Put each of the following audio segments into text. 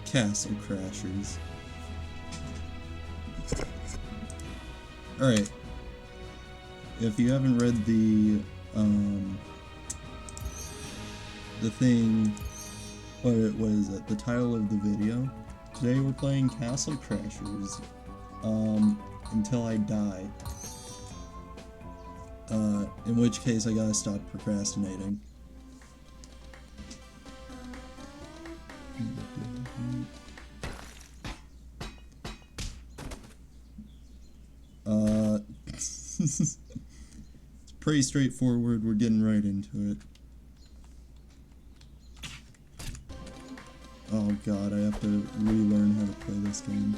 Castle Crashers. Alright. If you haven't read the thing, what is it? The title of the video. Today we're playing Castle Crashers, until I die. In which case I gotta stop procrastinating. It's pretty straightforward, we're getting right into it. Oh god, I have to relearn how to play this game.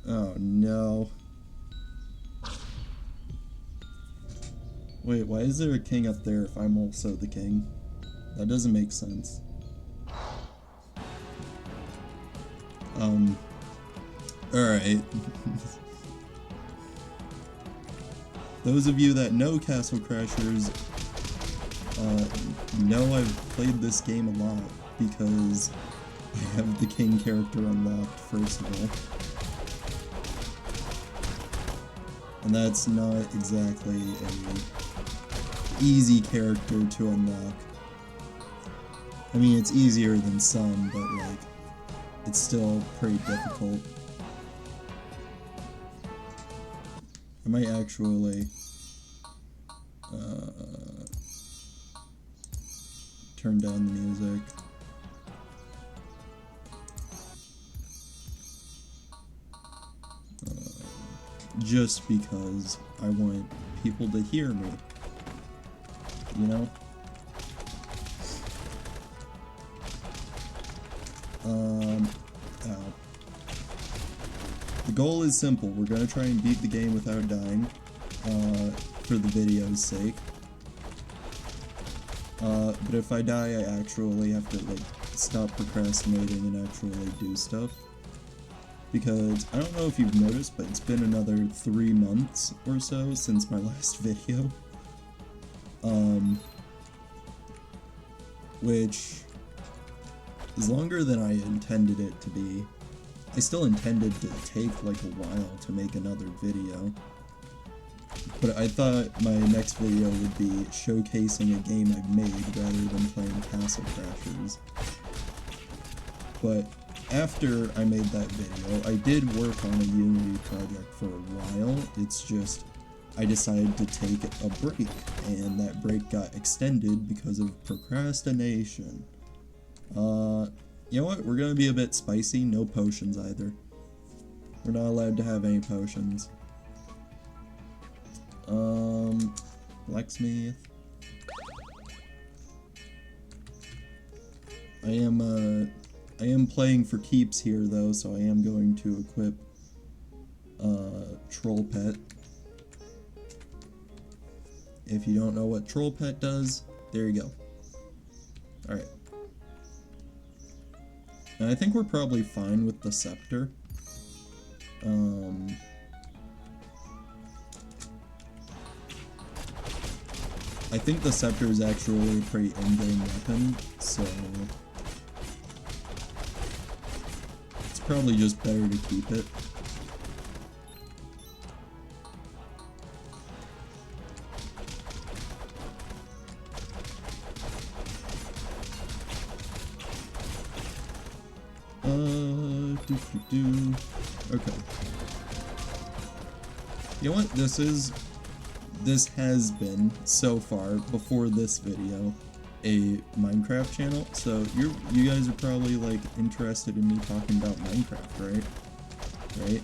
Oh no. Wait, why is there a king up there if I'm also the king? That doesn't make sense. Alright. Those of you that know Castle Crashers, know I've played this game a lot, because I have the king character unlocked, first of all. And that's not exactly an easy character to unlock. I mean, it's easier than some, but, like, it's still pretty difficult. I might actually, turn down the music. Just because I want people to hear me, you know? Ow. The goal is simple, we're gonna try and beat the game without dying, for the video's sake. But if I die, I actually have to, like, stop procrastinating and actually do stuff. Because, I don't know if you've noticed, but it's been another 3 months or so since my last video. Which is longer than I intended it to be. I still intended to take, like, a while to make another video. But I thought my next video would be showcasing a game I've made rather than playing Castle Crashers. But after I made that video, I did work on a Unity project for a while. It's just, I decided to take a break, and that break got extended because of procrastination. You know what? We're gonna be a bit spicy. No potions either. We're not allowed to have any potions. Blacksmith. I am playing for keeps here though, so I am going to equip, Troll Pet. If you don't know what Troll Pet does, there you go. Alright. And I think we're probably fine with the scepter. I think the scepter is actually a pretty in-game weapon, so it's probably just better to keep it. Okay. You know what this has been, so far, before this video, a Minecraft channel, so you guys are probably, like, interested in me talking about Minecraft, right?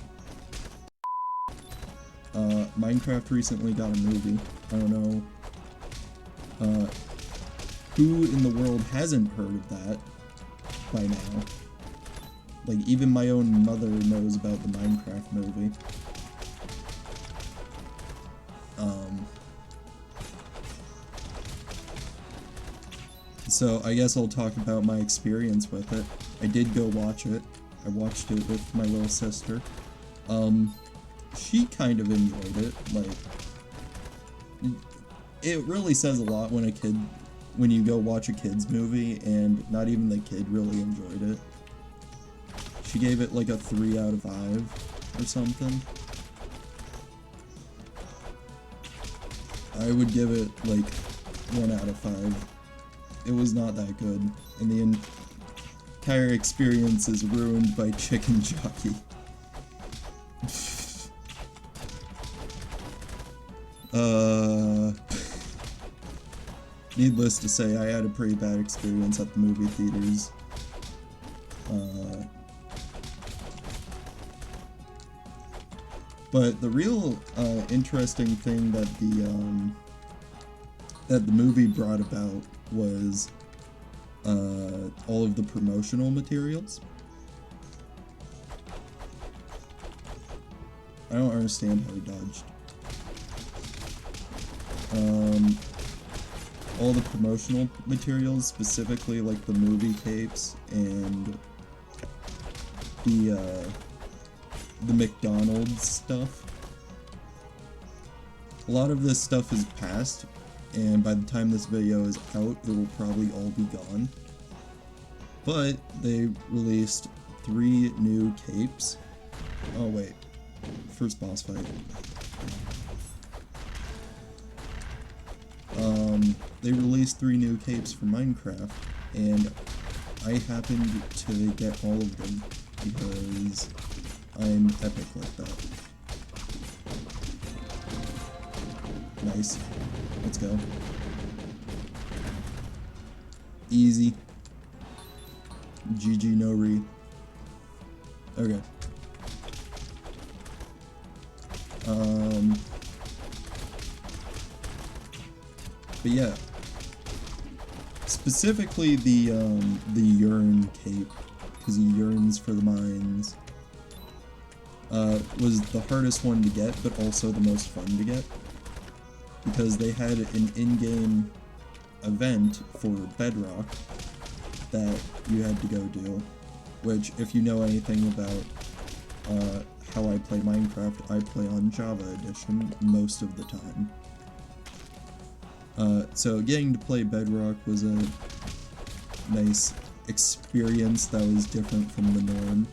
Minecraft recently got a movie. I don't know, who in the world hasn't heard of that by now? Like, even my own mother knows about the Minecraft movie. So I guess I'll talk about my experience with it. I did go watch it. I watched it with my little sister. She kind of enjoyed it. Like, it really says a lot when you go watch a kid's movie and not even the kid really enjoyed it. She gave it like a 3 out of 5 or something. I would give it like 1 out of 5. It was not that good, and the entire experience is ruined by Chicken Jockey. Needless to say, I had a pretty bad experience at the movie theaters. But the real interesting thing that the movie brought about was all of the promotional materials. I don't understand how he dodged. All the promotional materials, specifically like the movie tapes and the McDonald's stuff. A lot of this stuff is past, and by the time this video is out, it will probably all be gone. But they released 3 new capes. Oh wait, first boss fight. They released 3 new capes for Minecraft, and I happened to get all of them because I'm epic like that. Nice. Let's go. Easy. GG no re. Okay. But yeah. Specifically the Yearn cape, because he yearns for the mines, was the hardest one to get, but also the most fun to get. Because they had an in-game event for Bedrock that you had to go do, which, if you know anything about how I play Minecraft, I play on Java Edition most of the time. So getting to play Bedrock was a nice experience that was different from the norm.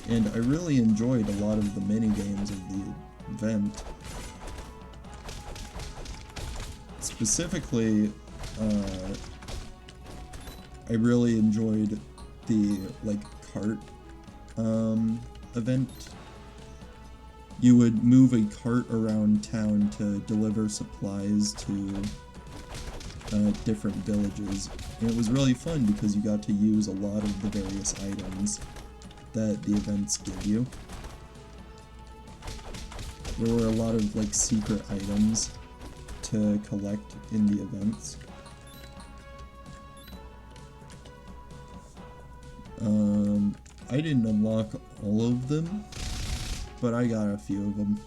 And I really enjoyed a lot of the mini-games of the event. Specifically, I really enjoyed the, like, cart, event. You would move a cart around town to deliver supplies to, different villages. And it was really fun because you got to use a lot of the various items that the events give you. There were a lot of, like, secret items to collect in the events. I didn't unlock all of them, but I got a few of them.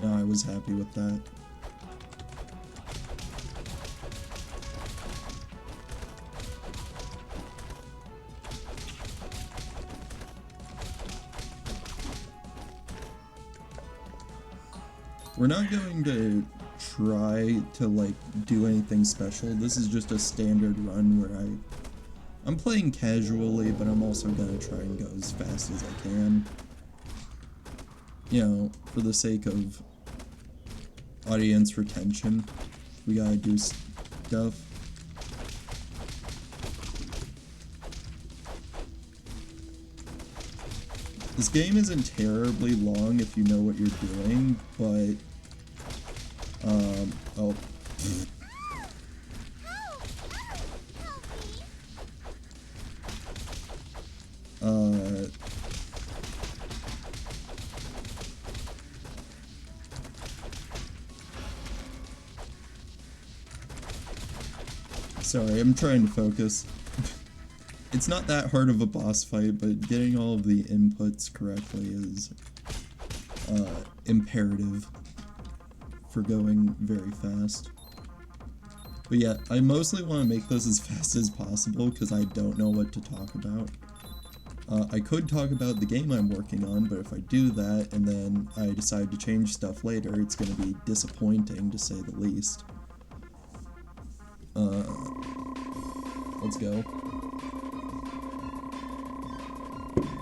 And I was happy with that. We're not going to try to, like, do anything special. This is just a standard run where I'm playing casually, but I'm also gonna try and go as fast as I can. You know, for the sake of audience retention, we gotta do stuff. This game isn't terribly long if you know what you're doing, but oh. Sorry, I'm trying to focus. It's not that hard of a boss fight, but getting all of the inputs correctly is imperative for going very fast. But yeah, I mostly want to make this as fast as possible because I don't know what to talk about. I could talk about the game I'm working on, but if I do that and then I decide to change stuff later, it's going to be disappointing, to say the least. Let's go.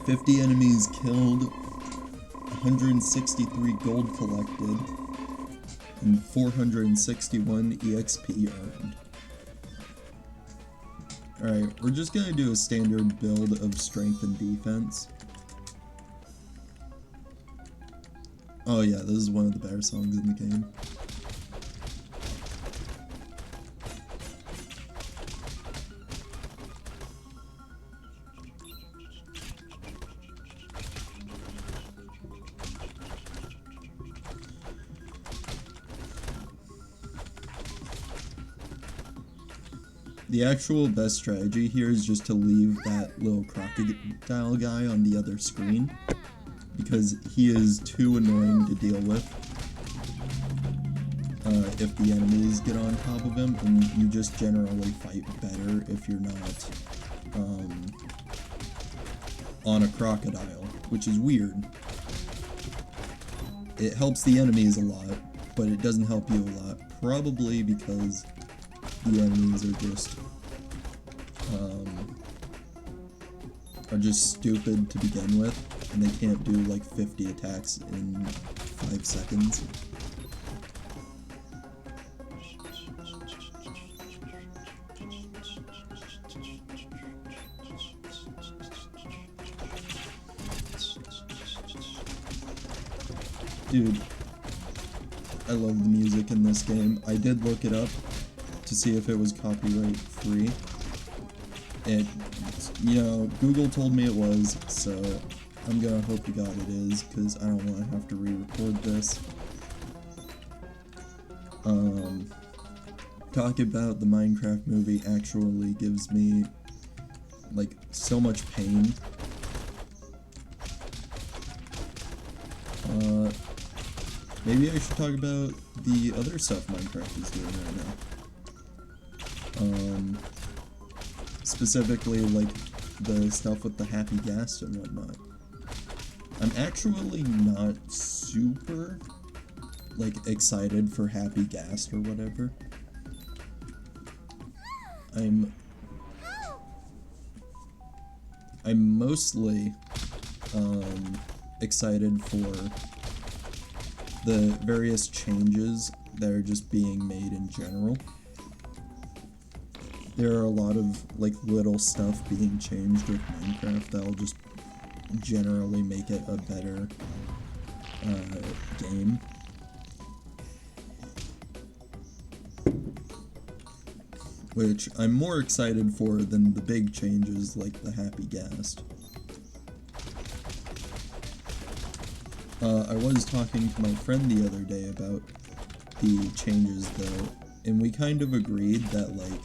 50 enemies killed, 163 gold collected, and 461 EXP earned. Alright, we're just gonna do a standard build of strength and defense. Oh yeah, this is one of the better songs in the game. The actual best strategy here is just to leave that little crocodile guy on the other screen, because he is too annoying to deal with if the enemies get on top of him, and you just generally fight better if you're not on a crocodile, which is weird. It helps the enemies a lot, but it doesn't help you a lot, probably because the enemies are just stupid to begin with, and they can't do like 50 attacks in 5 seconds. Dude, I love the music in this game. I did look it up to see if it was copyright free. And, you know, Google told me it was, so I'm gonna hope to God it is, because I don't want to have to re-record this. Talking about the Minecraft movie actually gives me, like, so much pain. Maybe I should talk about the other stuff Minecraft is doing right now. Specifically, like, the stuff with the happy gas and whatnot. I'm actually not super, like, excited for happy gas or whatever. I'm mostly, excited for the various changes that are just being made in general. There are a lot of, like, little stuff being changed with Minecraft that'll just generally make it a better game. Which I'm more excited for than the big changes like the happy gas. I was talking to my friend the other day about the changes though, and we kind of agreed that, like,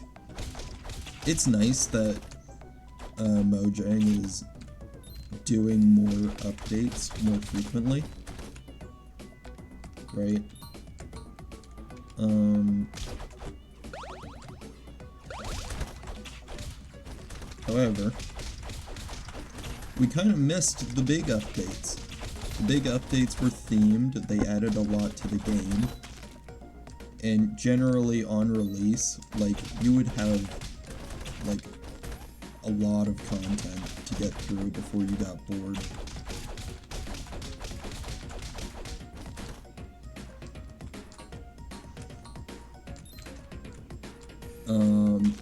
it's nice that Mojang is doing more updates more frequently, right? However, we kind of missed the big updates. The big updates were themed, they added a lot to the game, and generally on release, like, you would have, like, a lot of content to get through before you got bored.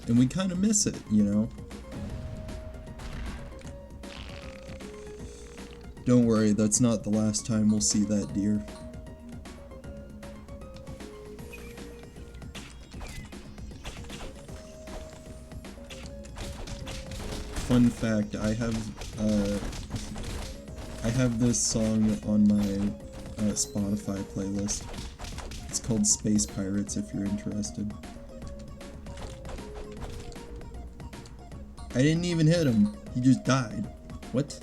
And we kind of miss it, you know? Don't worry, that's not the last time we'll see that deer. Fun fact, I have this song on my Spotify playlist. It's called Space Pirates if you're interested. I didn't even hit him. He just died. What?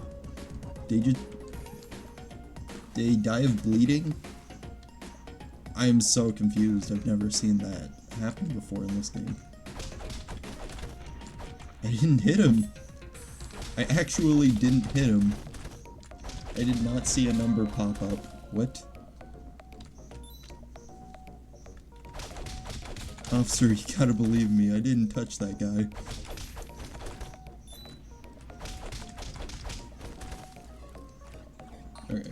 Did he die of bleeding? I am so confused. I've never seen that happen before in this game. I didn't hit him. I actually didn't hit him. I did not see a number pop up. What? Officer, you gotta believe me, I didn't touch that guy. Okay.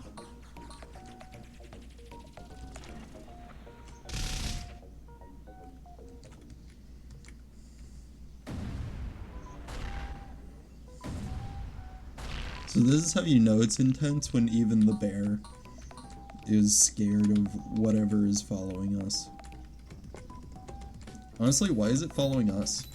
So this is how you know it's intense, when even the bear is scared of whatever is following us. Honestly, why is it following us?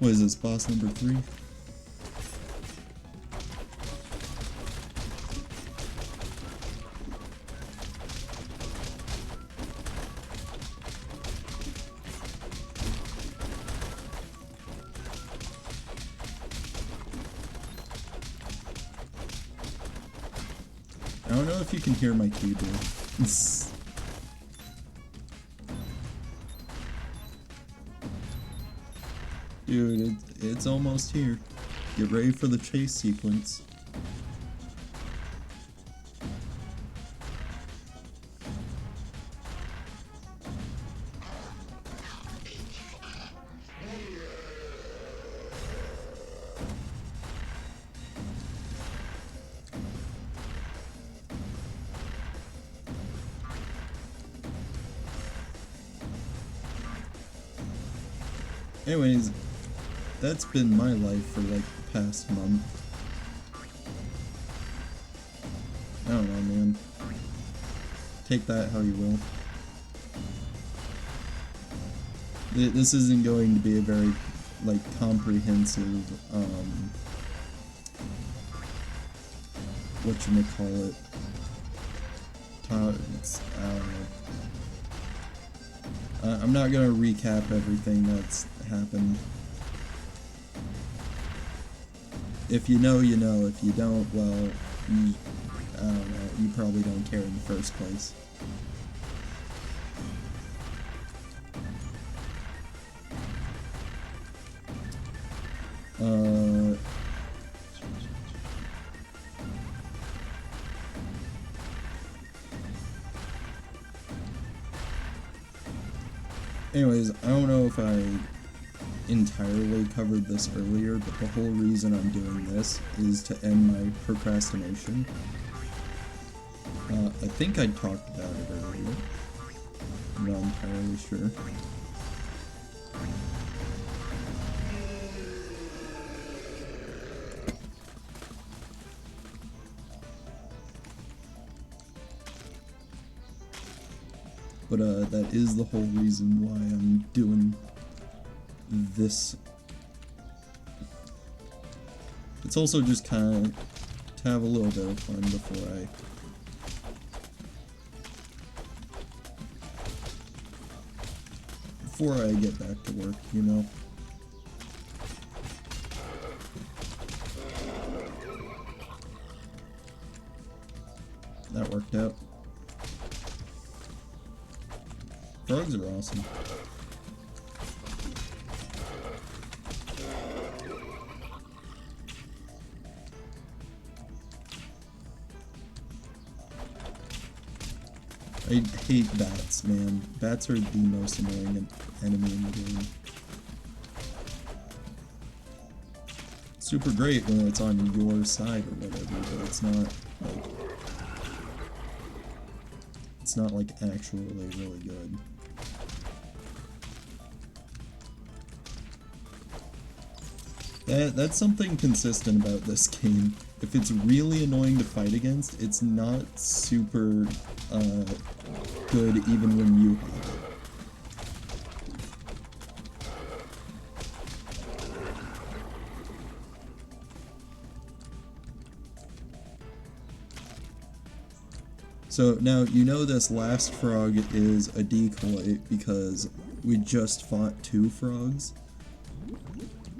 What is this, boss number 3? I don't know if you can hear my keyboard. Dude, it's almost here. Get ready for the chase sequence. Anyways, that's been my life for like the past month. I don't know, man. Take that how you will. This isn't going to be a very, like, comprehensive, whatchamacallit, I don't know. I'm not gonna recap everything that's happened. If you know, you know. If you don't, well, I don't know. You probably don't care in the first place. Anyways, I don't know if I entirely covered this earlier, but the whole reason I'm doing this is to end my procrastination. I think I talked about it earlier. I'm not entirely sure. But that is the whole reason why I'm doing this. It's also just kind of to have a little bit of fun before I get back to work, you know. That worked out. Frogs are awesome. I hate bats, man. Bats are the most annoying enemy in the game. Super great when it's on your side or whatever, but it's not like... It's not like actually really good. That's something consistent about this game. if it's really annoying to fight against, it's not super good even when you have it. So now you know this last frog is a decoy because we just fought 2 frogs.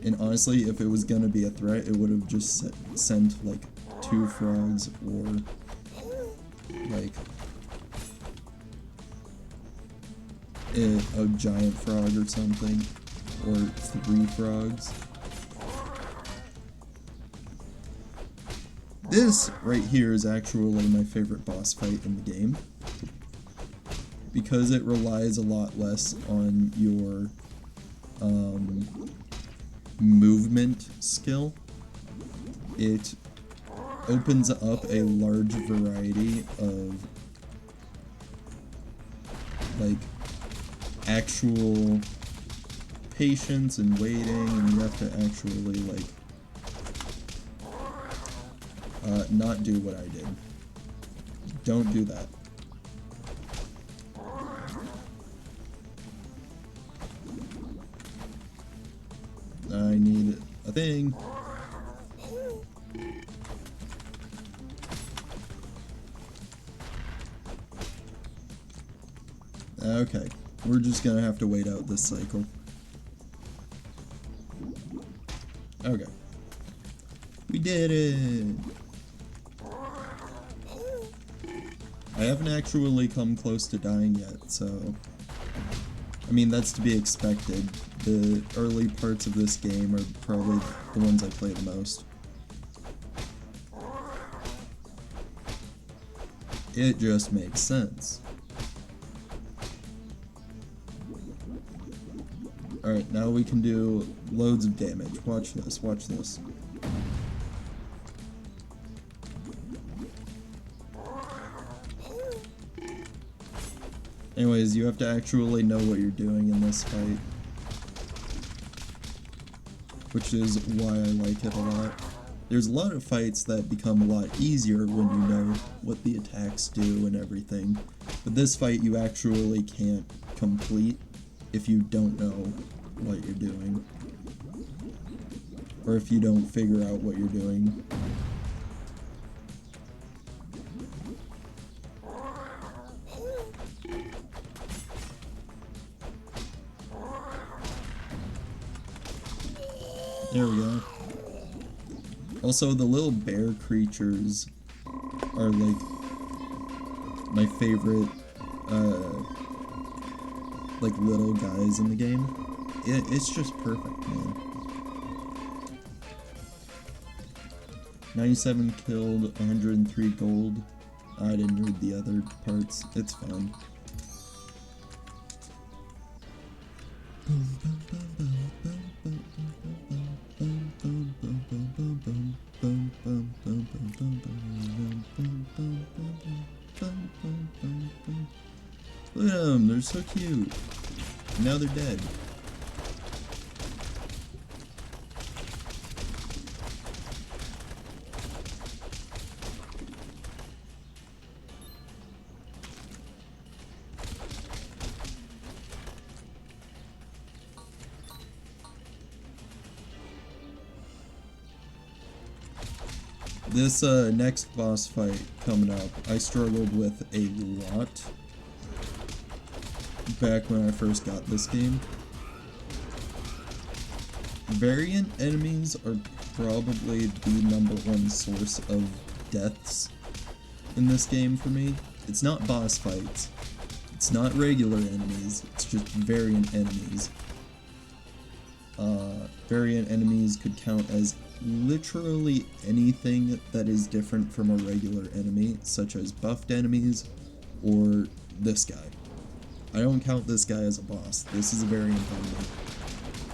And honestly, if it was gonna be a threat, it would have just sent like 2 frogs or like a giant frog or something, or 3 frogs. This right here is actually my favorite boss fight in the game because it relies a lot less on your movement skill. It opens up a large variety of like actual patience and waiting, and you have to actually like not do what I did. Don't do that. I need a thing. Okay, we're just gonna have to wait out this cycle. Okay. We did it! I haven't actually come close to dying yet, so... I mean, that's to be expected. The early parts of this game are probably the ones I play the most. It just makes sense. Alright, now we can do loads of damage. Watch this, watch this. Anyways, you have to actually know what you're doing in this fight, which is why I like it a lot. There's a lot of fights that become a lot easier when you know what the attacks do and everything, but this fight you actually can't complete if you don't know what you're doing, or if you don't figure out what you're doing. There we go. Also, the little bear creatures are like my favorite like little guys in the game. It's just perfect, man. 97 killed, 103 gold. I didn't read the other parts. It's fine. Look at them, they're so cute. Now they're dead. This next boss fight coming up, I struggled with a lot back when I first got this game. Variant enemies are probably the #1 source of deaths in this game for me. It's not boss fights, it's not regular enemies, it's just variant enemies. Variant enemies could count as literally anything that is different from a regular enemy, such as buffed enemies or this guy. I don't count this guy as a boss. This is a variant enemy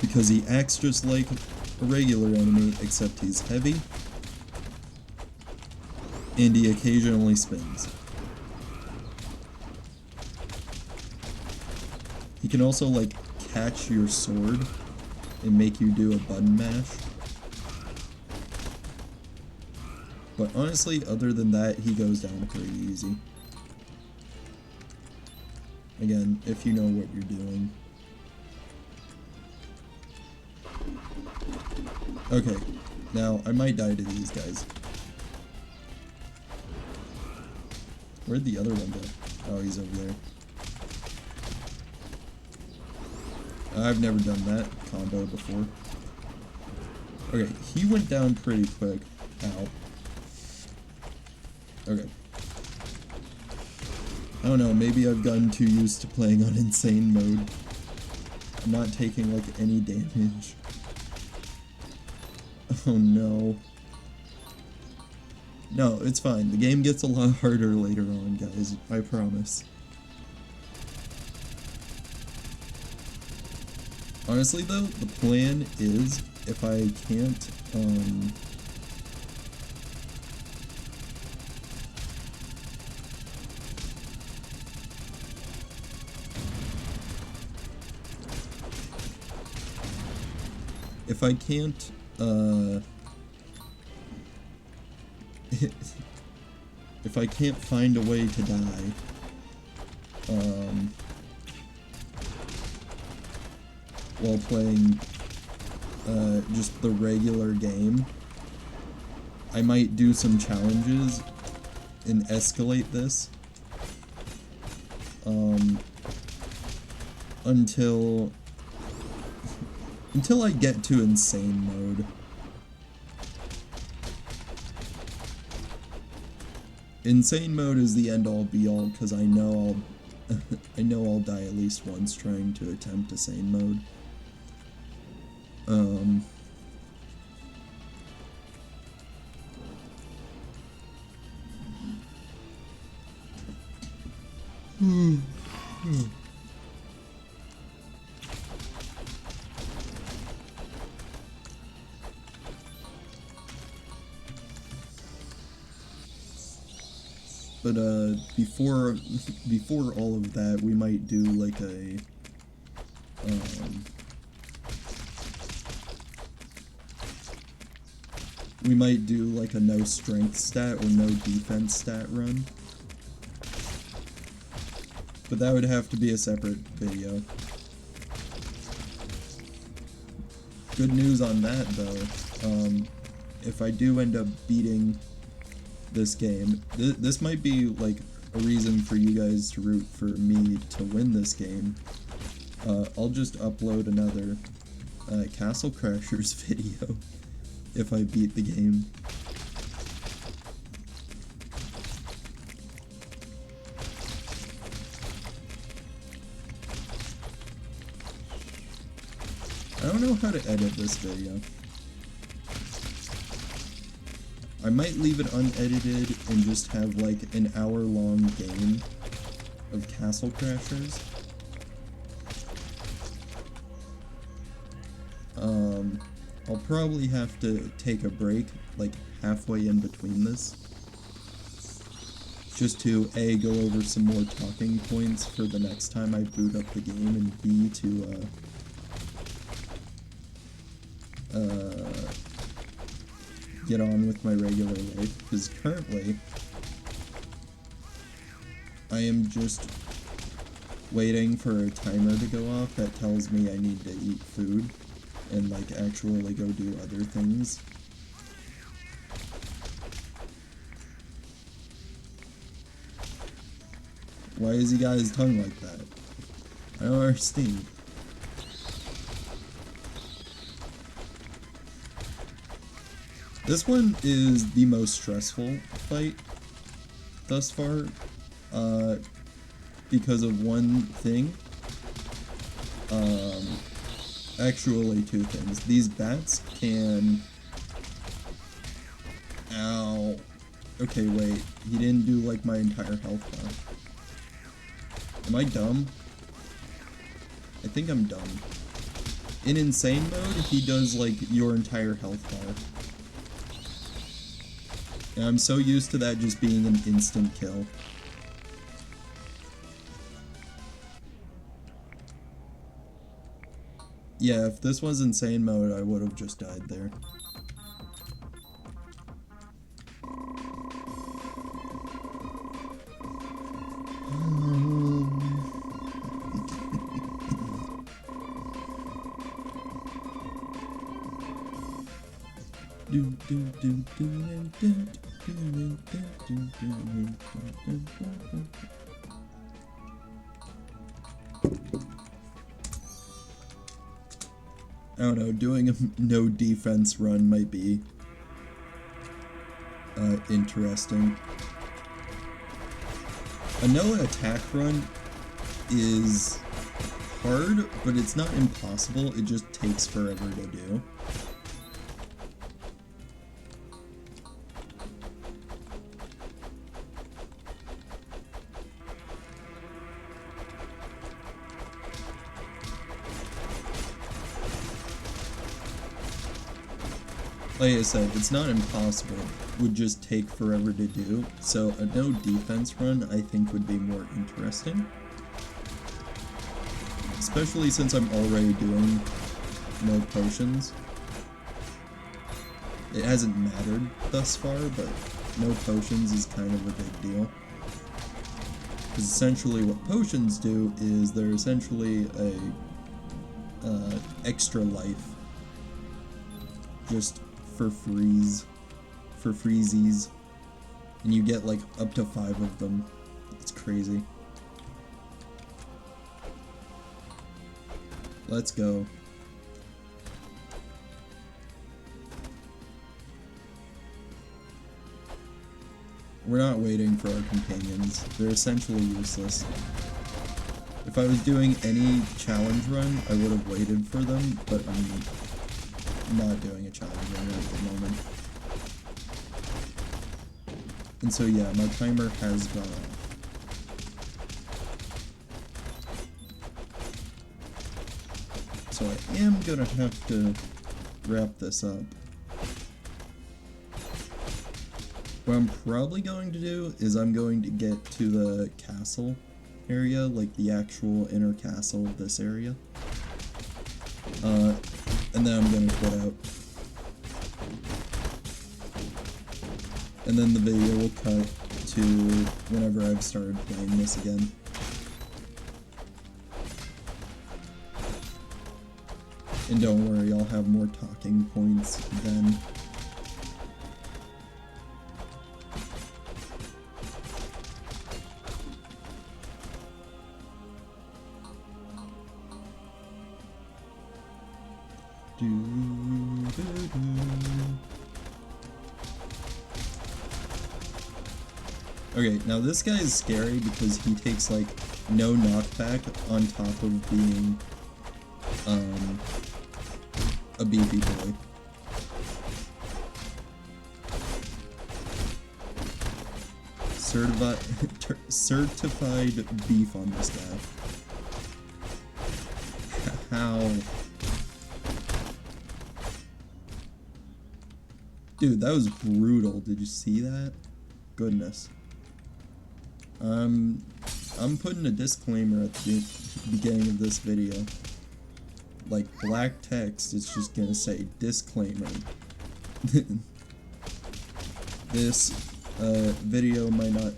because he acts just like a regular enemy, except he's heavy and he occasionally spins. He can also like catch your sword and make you do a button mash. But honestly, other than that, he goes down pretty easy. Again, if you know what you're doing. Okay, now I might die to these guys. Where'd the other one go? Oh, he's over there. I've never done that combo before. Okay, he went down pretty quick. Ow. Okay. I don't know, maybe I've gotten too used to playing on insane mode. I'm not taking, like, any damage. Oh no. No, it's fine. The game gets a lot harder later on, guys. I promise. Honestly, though, the plan is, if I can't, if I can't, if I can't find a way to die, while playing, just the regular game, I might do some challenges and escalate this, until I get to insane mode. Insane mode is the end-all be-all, because I know I know I'll die at least once trying to attempt insane mode. But before all of that, we might do like a we might do like a no strength stat or no defense stat run. But that would have to be a separate video. Good news on that though, if I do end up beating this game, this might be like a reason for you guys to root for me to win this game. I'll just upload another Castle Crashers video if I beat the game. I don't know how to edit this video. I might leave it unedited and just have like an hour-long game of Castle Crashers. I'll probably have to take a break like halfway in between this, just to A, go over some more talking points for the next time I boot up the game, and B, to get on with my regular life, because currently I am just waiting for a timer to go off that tells me I need to eat food and like actually go do other things. Why is he got his tongue like that? I don't understand. This one is the most stressful fight thus far, because of one thing. Actually, two things. These bats can... Ow. Okay, wait. He didn't do, like, my entire health bar. Am I dumb? I think I'm dumb. In insane mode, he does, like, your entire health bar. And I'm so used to that just being an instant kill. Yeah, if this was insane mode, I would have just died there. I don't know, doing a no defense run might be interesting. A no attack run is hard, but it's not impossible, it just takes forever to do. Like I said, it's not impossible, it would just take forever to do, so a no defense run I think would be more interesting. Especially since I'm already doing no potions. It hasn't mattered thus far, but no potions is kind of a big deal. Because essentially what potions do is they're essentially a extra life. Just for freezies. And you get like up to 5 of them. It's crazy. Let's go. We're not waiting for our companions. They're essentially useless. If I was doing any challenge run, I would have waited for them, but I'm not doing a challenge run at the moment. And so yeah, my timer has gone off. So I am gonna have to wrap this up. What I'm probably going to do is I'm going to get to the castle area, like the actual inner castle of this area. And then I'm gonna quit out. And then the video will cut to whenever I've started playing this again. And don't worry, I'll have more talking points then. Okay, now this guy is scary because he takes like no knockback on top of being a beefy boy. Certified beef on this guy. How? Dude, that was brutal. Did you see that? Goodness. I'm putting a disclaimer at the beginning of this video. Like black text, it's just gonna say disclaimer. This video might not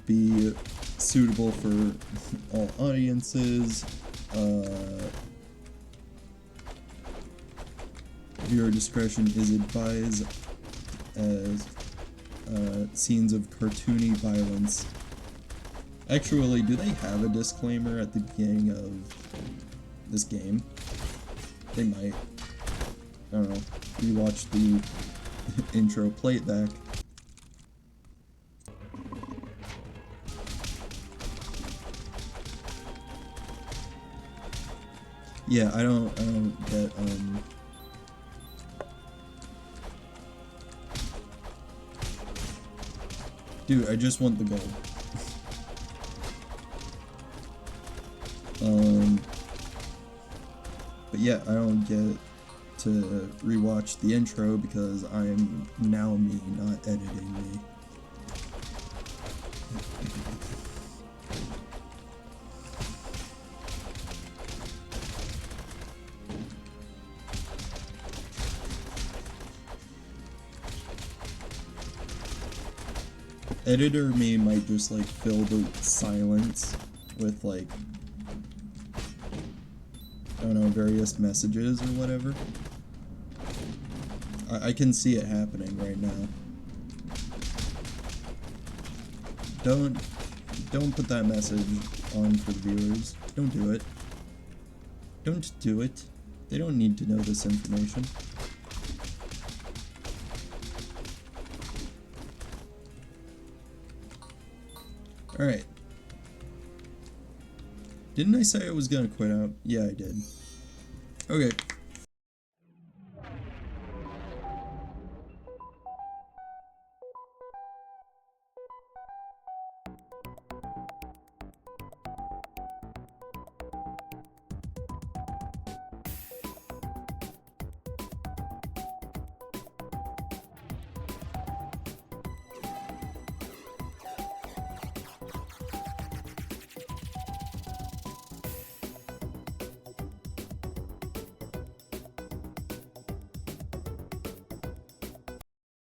be suitable for all audiences. Viewer discretion is advised as scenes of cartoony violence. Actually, do they have a disclaimer at the beginning of this game? They might. I don't know. Rewatch the intro, play it back. Yeah, I don't get, Dude, I just want the gold. But yeah, I don't get to rewatch the intro because I am now me, not editing me. Editor me might just like fill the silence with like, I don't know, various messages or whatever. I can see it happening right now. Don't put that message on for the viewers. Don't do it. Don't do it. They don't need to know this information. Alright. Didn't I say I was gonna quit out? Yeah, I did. Okay.